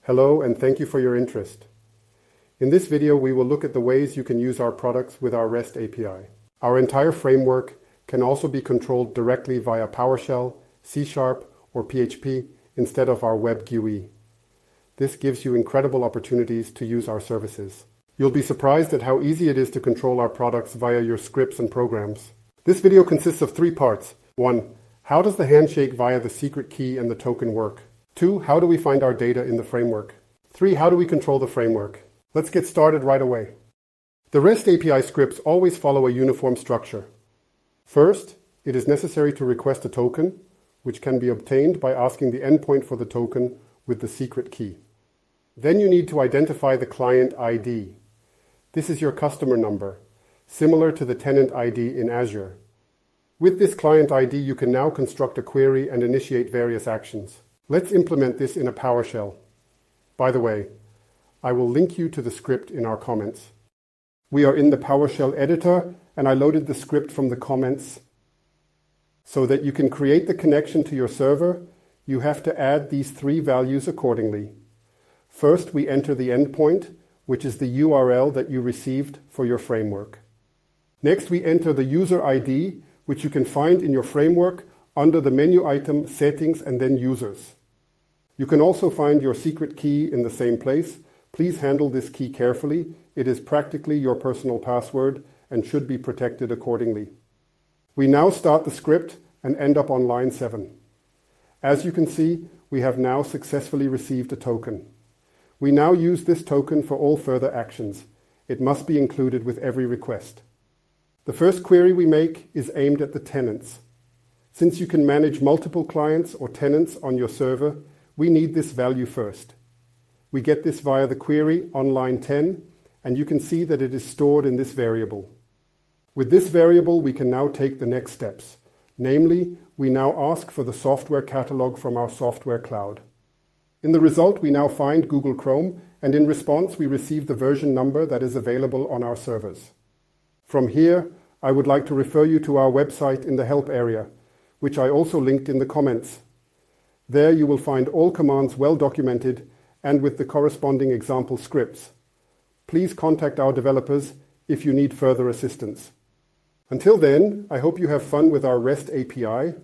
Hello, and thank you for your interest. In this video, we will look at the ways you can use our products with our REST API. Our entire framework can also be controlled directly via PowerShell, C# or PHP instead of our web GUI. This gives you incredible opportunities to use our services. You'll be surprised at how easy it is to control our products via your scripts and programs. This video consists of 3 parts. 1. How does the handshake via the secret key and the token work? 2. How do we find our data in the framework? 3. How do we control the framework? Let's get started right away. The REST API scripts always follow a uniform structure. First, it is necessary to request a token, which can be obtained by asking the endpoint for the token with the secret key. Then you need to identify the client ID. This is your customer number, similar to the tenant ID in Azure. With this client ID, you can now construct a query and initiate various actions. Let's implement this in a PowerShell. By the way, I will link you to the script in our comments. We are in the PowerShell editor, and I loaded the script from the comments. So that you can create the connection to your server, you have to add these 3 values accordingly. First, we enter the endpoint, which is the URL that you received for your framework. Next, we enter the user ID, which you can find in your framework under the menu item Settings and then Users. You can also find your secret key in the same place. Please handle this key carefully. It is practically your personal password and should be protected accordingly. We now start the script and end up on line 7. As you can see, we have now successfully received a token. We now use this token for all further actions. It must be included with every request. The first query we make is aimed at the tenants. Since you can manage multiple clients or tenants on your server, we need this value first. We get this via the query on line 10, and you can see that it is stored in this variable. With this variable, we can now take the next steps. Namely, we now ask for the software catalog from our software cloud. In the result, we now find Google Chrome, and in response, we receive the version number that is available on our servers. From here, I would like to refer you to our website in the help area, which I also linked in the comments. There you will find all commands well documented and with the corresponding example scripts. Please contact our developers if you need further assistance. Until then, I hope you have fun with our REST API